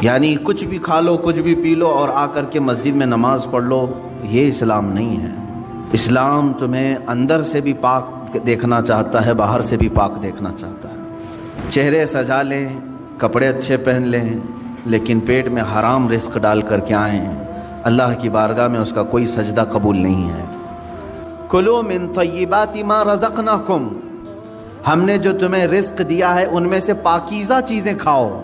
یعنی کچھ بھی کھا لو، کچھ بھی پی لو اور آ کر کے مسجد میں نماز پڑھ لو، یہ اسلام نہیں ہے۔ اسلام تمہیں اندر سے بھی پاک دیکھنا چاہتا ہے، باہر سے بھی پاک دیکھنا چاہتا ہے۔ چہرے سجا لیں، کپڑے اچھے پہن لیں، لیکن پیٹ میں حرام رزق ڈال کر کے آئیں، اللہ کی بارگاہ میں اس کا کوئی سجدہ قبول نہیں ہے۔ کلوا من طیبات ما رزقناکم، ہم نے جو تمہیں رزق دیا ہے ان میں سے پاکیزہ چیزیں کھاؤ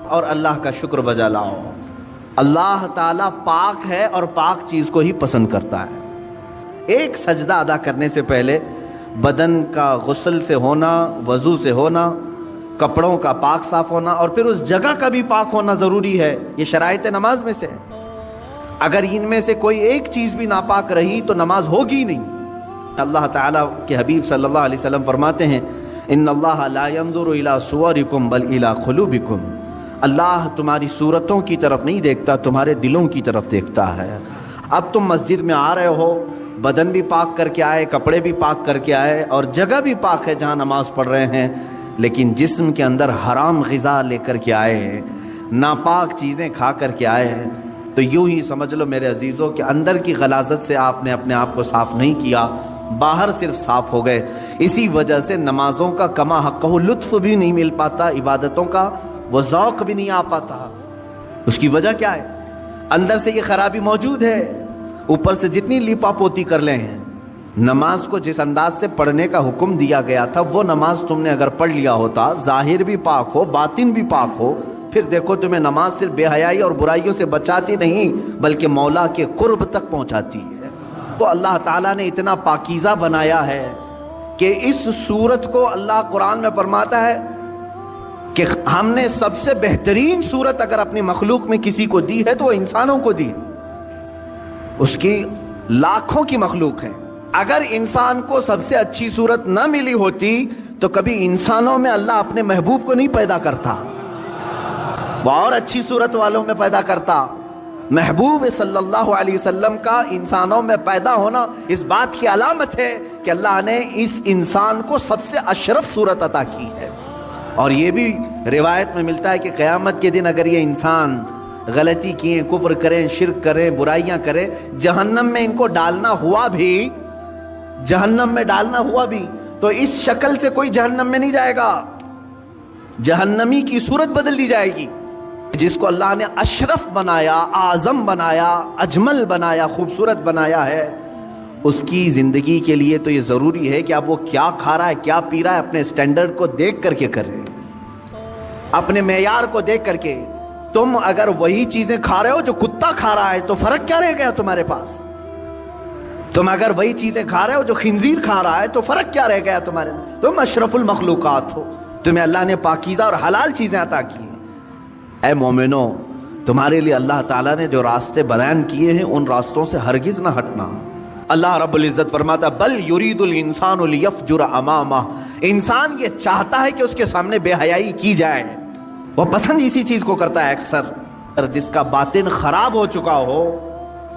اور اللہ کا شکر بجا لاؤ۔ اللہ تعالیٰ پاک ہے اور پاک چیز کو ہی پسند کرتا ہے۔ ایک سجدہ ادا کرنے سے پہلے بدن کا غسل سے ہونا، وضو سے ہونا، کپڑوں کا پاک صاف ہونا اور پھر اس جگہ کا بھی پاک ہونا ضروری ہے۔ یہ شرائط نماز میں سے ہے۔ اگر ان میں سے کوئی ایک چیز بھی ناپاک رہی تو نماز ہوگی نہیں۔ اللہ تعالیٰ کے حبیب صلی اللہ علیہ وسلم فرماتے ہیں ان اللہ لا ينظر الى صورکم بل الى قلوبکم، اللہ تمہاری صورتوں کی طرف نہیں دیکھتا، تمہارے دلوں کی طرف دیکھتا ہے۔ اب تم مسجد میں آ رہے ہو، بدن بھی پاک کر کے آئے، کپڑے بھی پاک کر کے آئے اور جگہ بھی پاک ہے جہاں نماز پڑھ رہے ہیں، لیکن جسم کے اندر حرام غذا لے کر کے آئے، ناپاک چیزیں کھا کر کے آئے، تو یوں ہی سمجھ لو میرے عزیزوں کہ اندر کی غلاظت سے آپ نے اپنے آپ کو صاف نہیں کیا، باہر صرف صاف ہو گئے۔ اسی وجہ سے نمازوں کا کما حقہ لطف بھی نہیں مل پاتا، عبادتوں کا وہ ذوق بھی نہیں آ پاتا۔ اس کی وجہ کیا ہے؟ اندر سے یہ خرابی موجود ہے، اوپر سے جتنی لیپا پوتی کر لیں۔ نماز کو جس انداز سے پڑھنے کا حکم دیا گیا تھا وہ نماز تم نے اگر پڑھ لیا ہوتا، ظاہر بھی پاک ہو، باطن بھی پاک ہو، پھر دیکھو تمہیں نماز صرف بے حیائی اور برائیوں سے بچاتی نہیں بلکہ مولا کے قرب تک پہنچاتی ہے۔ تو اللہ تعالیٰ نے اتنا پاکیزہ بنایا ہے کہ اس صورت کو اللہ قرآن میں فرماتا ہے کہ ہم نے سب سے بہترین صورت اگر اپنی مخلوق میں کسی کو دی ہے تو وہ انسانوں کو دی۔ اس کی لاکھوں کی مخلوق ہے، اگر انسان کو سب سے اچھی صورت نہ ملی ہوتی تو کبھی انسانوں میں اللہ اپنے محبوب کو نہیں پیدا کرتا، وہ اور اچھی صورت والوں میں پیدا کرتا۔ محبوب صلی اللہ علیہ وسلم کا انسانوں میں پیدا ہونا اس بات کی علامت ہے کہ اللہ نے اس انسان کو سب سے اشرف صورت عطا کی ہے۔ اور یہ بھی روایت میں ملتا ہے کہ قیامت کے دن اگر یہ انسان غلطی کیے، کفر کریں، شرک کریں، برائیاں کریں، جہنم میں ان کو ڈالنا ہوا بھی، جہنم میں ڈالنا ہوا بھی تو اس شکل سے کوئی جہنم میں نہیں جائے گا، جہنمی کی صورت بدل دی جائے گی۔ جس کو اللہ نے اشرف بنایا، اعظم بنایا، اجمل بنایا، خوبصورت بنایا ہے، اس کی زندگی کے لیے تو یہ ضروری ہے کہ اب وہ کیا کھا رہا ہے، کیا پی رہا ہے، اپنے سٹینڈرڈ کو دیکھ کر کے کرے، اپنے معیار کو دیکھ کر کے۔ تم اگر وہی چیزیں کھا رہے ہو جو کتا کھا رہا ہے تو فرق کیا رہ گیا تمہارے پاس؟ تم اگر وہی چیزیں کھا رہے ہو جو خنزیر کھا رہا ہے تو فرق کیا رہ گیا تمہارے؟ تم اشرف المخلوقات ہو، تمہیں اللہ نے پاکیزہ اور حلال چیزیں عطا کی ہیں۔ اے مومنو، تمہارے لیے اللہ تعالیٰ نے جو راستے بیان کیے ہیں ان راستوں سے ہرگز نہ ہٹنا۔ اللہ رب العزت فرماتا بل یرید الانسان لیفجر امامہ، انسان یہ چاہتا ہے کہ اس کے سامنے بے حیائی کی جائے، وہ پسند اسی چیز کو کرتا ہے اکثر۔ جس کا باطن خراب ہو چکا ہو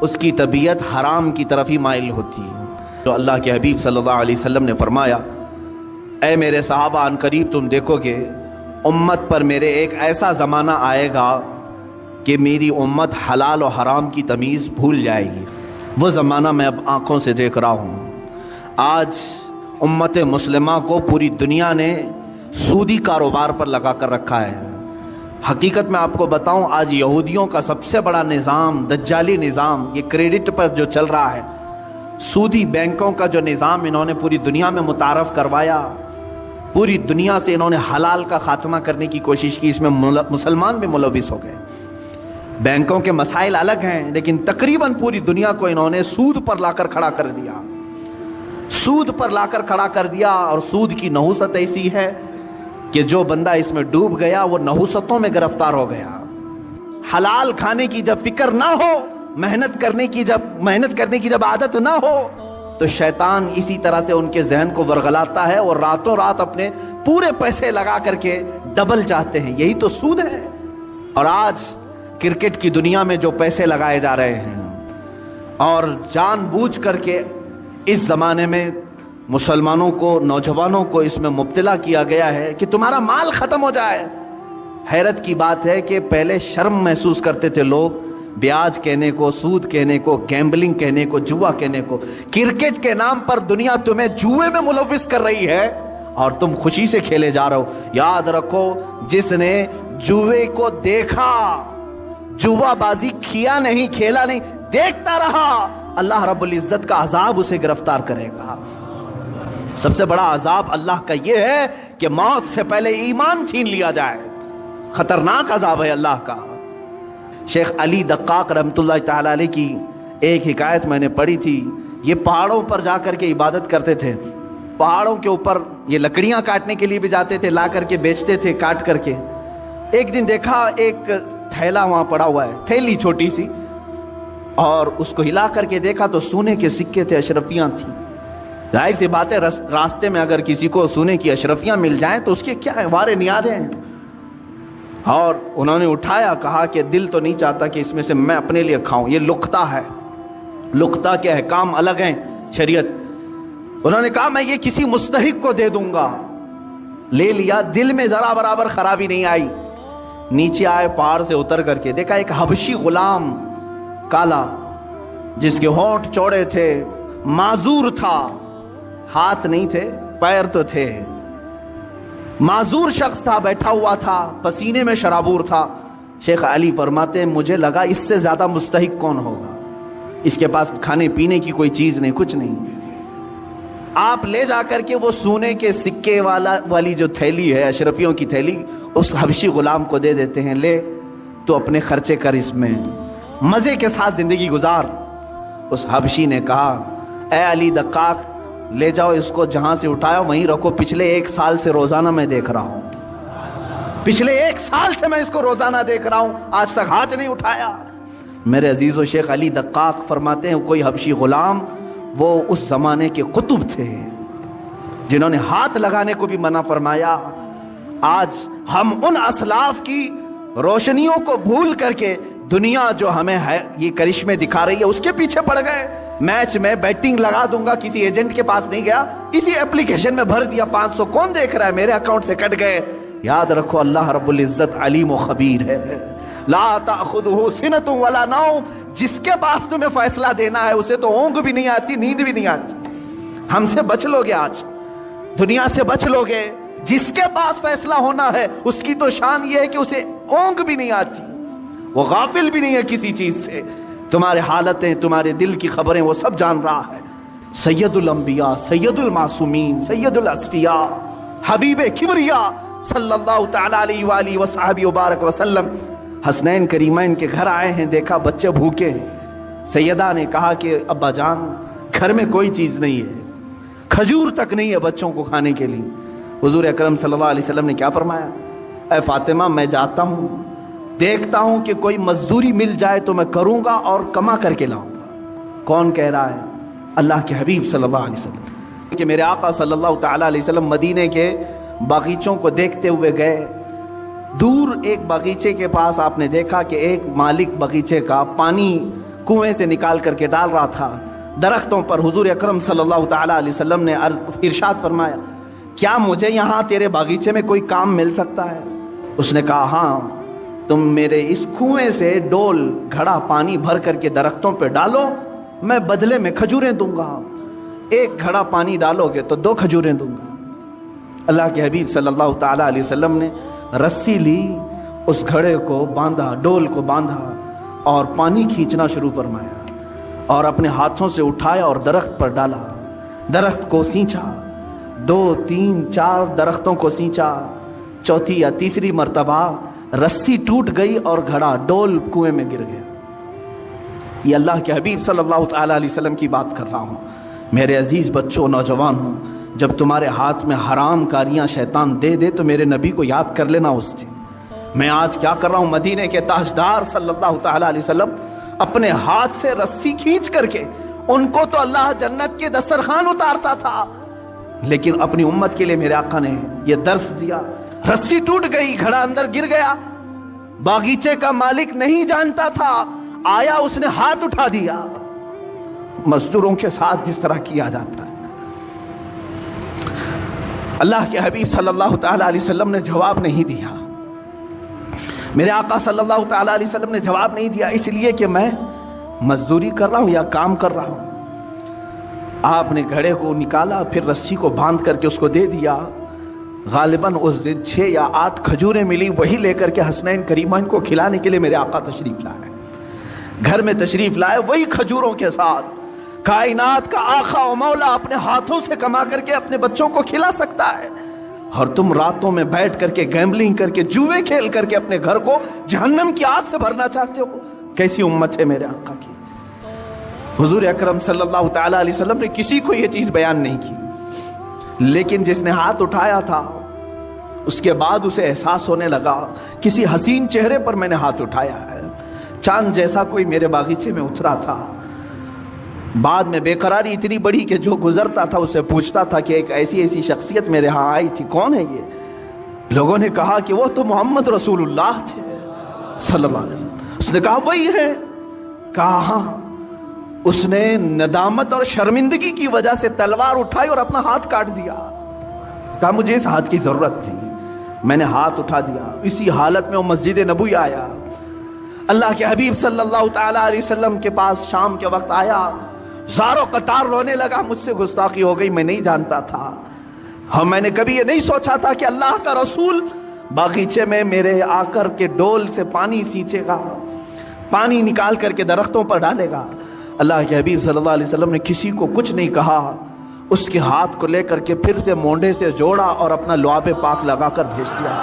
اس کی طبیعت حرام کی طرف ہی مائل ہوتی ہے۔ تو اللہ کے حبیب صلی اللہ علیہ وسلم نے فرمایا اے میرے صحابہ، ان قریب تم دیکھو گے امت پر میرے ایک ایسا زمانہ آئے گا کہ میری امت حلال و حرام کی تمیز بھول جائے گی۔ وہ زمانہ میں اب آنکھوں سے دیکھ رہا ہوں۔ آج امت مسلمہ کو پوری دنیا نے سودی کاروبار پر لگا کر رکھا ہے۔ حقیقت میں آپ کو بتاؤں، آج یہودیوں کا سب سے بڑا نظام، دجالی نظام، یہ کریڈٹ پر جو چل رہا ہے، سودی بینکوں کا جو نظام انہوں نے پوری دنیا میں متعارف کروایا، پوری دنیا سے انہوں نے حلال کا خاتمہ کرنے کی کوشش کی، اس میں مسلمان بھی ملوث ہو گئے۔ بینکوں کے مسائل الگ ہیں لیکن تقریباً پوری دنیا کو انہوں نے سود پر لا کر کھڑا کر دیا، سود پر لا کر کھڑا کر دیا۔ اور سود کی نحوست ایسی ہے کہ جو بندہ اس میں ڈوب گیا وہ نحوستوں میں گرفتار ہو گیا۔ حلال کھانے کی جب فکر نہ ہو، محنت کرنے کی جب عادت نہ ہو تو شیطان اسی طرح سے ان کے ذہن کو ورغلاتا ہے اور راتوں رات اپنے پورے پیسے لگا کر کے ڈبل چاہتے ہیں۔ یہی تو سود ہے۔ اور آج کرکٹ کی دنیا میں جو پیسے لگائے جا رہے ہیں اور جان بوجھ کر کے اس زمانے میں مسلمانوں کو، نوجوانوں کو اس میں مبتلا کیا گیا ہے کہ تمہارا مال ختم ہو جائے، حیرت کی بات ہے کہ پہلے شرم محسوس کرتے تھے لوگ بیاج کہنے کو، سود کہنے کو، گیمبلنگ کہنے کو، جوا کہنے کو۔ کرکٹ کے نام پر دنیا تمہیں جوئے میں ملوث کر رہی ہے اور تم خوشی سے کھیلے جا رہے ہو۔ یاد رکھو، جس نے جوئے کو دیکھا، جوا بازی کیا نہیں، کھیلا نہیں، دیکھتا رہا، اللہ رب العزت کا عذاب اسے گرفتار کرے گا۔ سب سے بڑا عذاب اللہ کا یہ ہے کہ موت سے پہلے ایمان چھین لیا جائے، خطرناک عذاب ہے اللہ کا۔ شیخ علی دقاق رحمۃ اللہ تعالی علیہ کی ایک حکایت میں نے پڑھی تھی۔ یہ پہاڑوں پر جا کر کے عبادت کرتے تھے، پہاڑوں کے اوپر یہ لکڑیاں کاٹنے کے لیے بھی جاتے تھے، لا کر کے بیچتے تھے کاٹ کر کے۔ ایک دن دیکھا ایک تھیلا وہاں پڑا ہوا ہے، تھیلی چھوٹی سی، اور اس کو ہلا کر کے دیکھا تو سونے کے سکے تھے، اشرفیاں تھیں۔ ظاہر سی بات ہے، راستے میں اگر کسی کو سونے کی اشرفیاں مل جائیں تو اس کے کیا ہے، وارے نیازیں ہیں۔ اور انہوں نے اٹھایا، کہا کہ دل تو نہیں چاہتا کہ اس میں سے میں اپنے لیے کھاؤں، یہ لقطہ ہے، لقطہ کے احکام الگ ہیں شریعت۔ انہوں نے کہا میں یہ کسی مستحق کو دے دوں گا، لے لیا، دل میں ذرا برابر خرابی نہیں آئی۔ نیچے آئے، پہاڑ سے اتر کر کے دیکھا ایک حبشی غلام کالا، جس کے ہونٹ چوڑے تھے، معذور تھا، ہاتھ نہیں تھے، پیر تو تھے، معذور شخص تھا، بیٹھا ہوا تھا، پسینے میں شرابور تھا۔ شیخ علی فرماتے ہیں مجھے لگا اس سے زیادہ مستحق کون ہوگا، اس کے پاس کھانے پینے کی کوئی چیز نہیں، کچھ نہیں۔ آپ لے جا کر کے وہ سونے کے سکے والی جو تھیلی ہے، اشرفیوں کی تھیلی، اس حبشی غلام کو دے دیتے ہیں، لے تو اپنے خرچے کر، اس میں مزے کے ساتھ زندگی گزار۔ اس حبشی نے کہا اے علی دقاق، لے جاؤ اس کو، جہاں سے اٹھایا وہیں رکھو، پچھلے 1 سال سے روزانہ میں دیکھ رہا ہوں، پچھلے 1 سال سے میں اس کو روزانہ دیکھ رہا ہوں، آج تک ہاتھ نہیں اٹھایا۔ میرے عزیز و شیخ علی دقاق فرماتے ہیں کوئی حبشی غلام، وہ اس زمانے کے قطب تھے جنہوں نے ہاتھ لگانے کو بھی منع فرمایا۔ آج ہم ان اسلاف کی روشنیوں کو بھول کر کے دنیا جو ہمیں ہے یہ کرشمے دکھا رہی ہے اس کے پیچھے پڑ گئے۔ میچ میں بیٹنگ لگا دوں گا، کسی ایجنٹ کے پاس نہیں گیا، اسی اپلیکیشن میں بھر دیا، 500 کون دیکھ رہا ہے، میرے اکاؤنٹ سے کٹ گئے۔ یاد رکھو اللہ رب العزت علیم و خبیر ہے، لا تأخذہ سنۃ ولا نوم، جس کے پاس تمہیں فیصلہ دینا ہے اسے تو اونگ بھی نہیں آتی، نیند بھی نہیں آتی۔ ہم سے بچ لو گے، آج دنیا سے بچ لو گے۔ جس کے پاس فیصلہ ہونا ہے اس کی تو شان یہ ہے کہ اسے اونگ بھی نہیں آتی، وہ غافل بھی نہیں ہے کسی چیز سے، تمہارے حالتیں، تمہارے دل کی خبریں وہ سب جان رہا ہے۔ سید الانبیاء، سید المعصومین، سید الاصفیاء، حبیب کبریا صلی اللہ تعالی علیہ وآلہ وصحبہ وبارک وسلم حسنین کریمین کے گھر آئے ہیں، دیکھا بچے بھوکے ہیں۔ سیدہ نے کہا کہ ابا جان گھر میں کوئی چیز نہیں ہے، کھجور تک نہیں ہے بچوں کو کھانے کے لیے۔ حضور اکرم صلی اللہ علیہ وسلم نے کیا فرمایا، اے فاطمہ میں جاتا ہوں، دیکھتا ہوں کہ کوئی مزدوری مل جائے تو میں کروں گا اور کما کر کے لاؤں گا۔ کون کہہ رہا ہے؟ اللہ کے حبیب صلی اللہ علیہ وسلم کہ میرے آقا صلی اللہ تعالی علیہ وسلم مدینے کے باغیچوں کو دیکھتے ہوئے گئے۔ دور ایک باغیچے کے پاس آپ نے دیکھا کہ ایک مالک باغیچے کا پانی کنویں سے نکال کر کے ڈال رہا تھا درختوں پر۔ حضور اکرم صلی اللہ تعالی علیہ وسلم نے ارشاد فرمایا کیا مجھے یہاں تیرے باغیچے میں کوئی کام مل سکتا ہے؟ اس نے کہا ہاں، تم میرے اس کنویں سے ڈول گھڑا پانی بھر کر کے درختوں پہ ڈالو، میں بدلے میں کھجوریں دوں گا۔ 1 گھڑا پانی ڈالو گے تو 2 کھجوریں دوں گا۔ اللہ کے حبیب صلی اللہ تعالی علیہ وسلم نے رسی لی، اس گھڑے کو باندھا، ڈول کو باندھا اور پانی کھینچنا شروع فرمایا اور اپنے ہاتھوں سے اٹھایا اور درخت پر ڈالا، درخت کو سینچا، 2 3 4 درختوں کو سینچا، چوتھی یا تیسری مرتبہ رسی ٹوٹ گئی اور گھڑا ڈول کنویں میں گر گیا۔ یہ اللہ کے حبیب صلی اللہ تعالی علیہ وسلم کی بات کر رہا ہوں۔ میرے عزیز بچوں، نوجوانوں، جب تمہارے ہاتھ میں حرام کاریاں شیطان دے دے تو میرے نبی کو یاد کر لینا اس دن۔ میں آج کیا کر رہا ہوں؟ مدینے کے تاجدار صلی اللہ تعالی علیہ وسلم اپنے ہاتھ سے رسی کھینچ کر کے، ان کو تو اللہ جنت کے دسترخوان اتارتا تھا، لیکن اپنی امت کے لیے میرے آقا نے یہ درس دیا۔ رسی ٹوٹ گئی، گھڑا اندر گر گیا، باغیچے کا مالک نہیں جانتا تھا، آیا اس نے ہاتھ اٹھا دیا، مزدوروں کے ساتھ جس طرح کیا جاتا ہے۔ اللہ کے حبیب صلی اللہ تعالی علیہ وسلم نے جواب نہیں دیا، میرے آقا صلی اللہ تعالیٰ علیہ وسلم نے جواب نہیں دیا، اس لیے کہ میں مزدوری کر رہا ہوں یا کام کر رہا ہوں۔ آپ نے گھڑے کو نکالا، پھر رسی کو باندھ کر کے اس کو دے دیا۔ غالباً اس دن 6 یا 8 کھجوریں ملی، وہی لے کر کے حسنین کریمین کو کھلانے کے لیے میرے آقا تشریف لائے، گھر میں تشریف لائے، وہی کھجوروں کے ساتھ۔ کائنات کا آقا و مولا اپنے ہاتھوں سے کما کر کے اپنے بچوں کو کھلا سکتا ہے، اور تم راتوں میں بیٹھ کر کے گیمبلنگ کر کے جوئے کھیل کر کے اپنے گھر کو جہنم کی آگ سے بھرنا چاہتے ہو؟ کیسی امت ہے میرے آقا کی۔ حضور اکرم صلی اللہ تعالیٰ علیہ وسلم نے کسی کو یہ چیز بیان نہیں کی، لیکن جس نے ہاتھ اٹھایا تھا اس کے بعد اسے احساس ہونے لگا کسی حسین چہرے پر میں نے ہاتھ اٹھایا ہے۔ چاند جیسا کوئی میرے باغیچے میں اترا تھا۔ بعد میں بے قراری اتنی بڑی کہ جو گزرتا تھا اسے پوچھتا تھا کہ ایک ایسی شخصیت میرے ہاں آئی تھی، کون ہے یہ؟ لوگوں نے کہا کہ وہ تو محمد رسول اللہ تھے صلی اللہ علیہ وسلم۔ اس نے کہا وہی ہے؟ کہا ہاں۔ اس نے ندامت اور شرمندگی کی وجہ سے تلوار اٹھائی اور اپنا ہاتھ کاٹ دیا۔ کہا مجھے اس ہاتھ کی ضرورت تھی، میں نے ہاتھ اٹھا دیا۔ اسی حالت میں وہ مسجد نبوی آیا، اللہ کے حبیب صلی اللہ تعالیٰ علیہ وسلم کے پاس شام کے وقت آیا، زار و قطار رونے لگا، مجھ سے گستاخی ہو گئی، میں نہیں جانتا تھا، ہاں میں نے کبھی یہ نہیں سوچا تھا کہ اللہ کا رسول باغیچے میں میرے آ کر کے ڈول سے پانی سینچے گا، پانی نکال کر کے درختوں پر ڈالے گا۔ اللہ کے حبیب صلی اللہ علیہ وسلم نے کسی کو کچھ نہیں کہا، اس کے ہاتھ کو لے کر کے پھر سے مونڈے سے جوڑا اور اپنا لعاب پاک لگا کر بھیج دیا،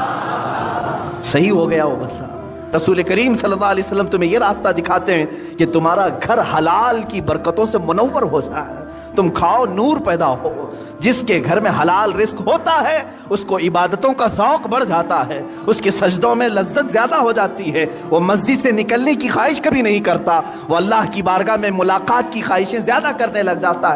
صحیح ہو گیا وہ مسئلہ۔ رسول کریم صلی اللہ علیہ وسلم تمہیں یہ راستہ دکھاتے ہیں کہ تمہارا گھر حلال کی برکتوں سے منور ہو جائے، تم کھاؤ نور پیدا ہو۔ جس کے گھر میں حلال رزق ہوتا ہے اس کو عبادتوں کا ذوق بڑھ جاتا ہے، اس کے سجدوں میں لذت زیادہ ہو جاتی ہے، وہ مسجد سے نکلنے کی خواہش کبھی نہیں کرتا، وہ اللہ کی بارگاہ میں ملاقات کی خواہشیں زیادہ کرنے لگ جاتا ہے۔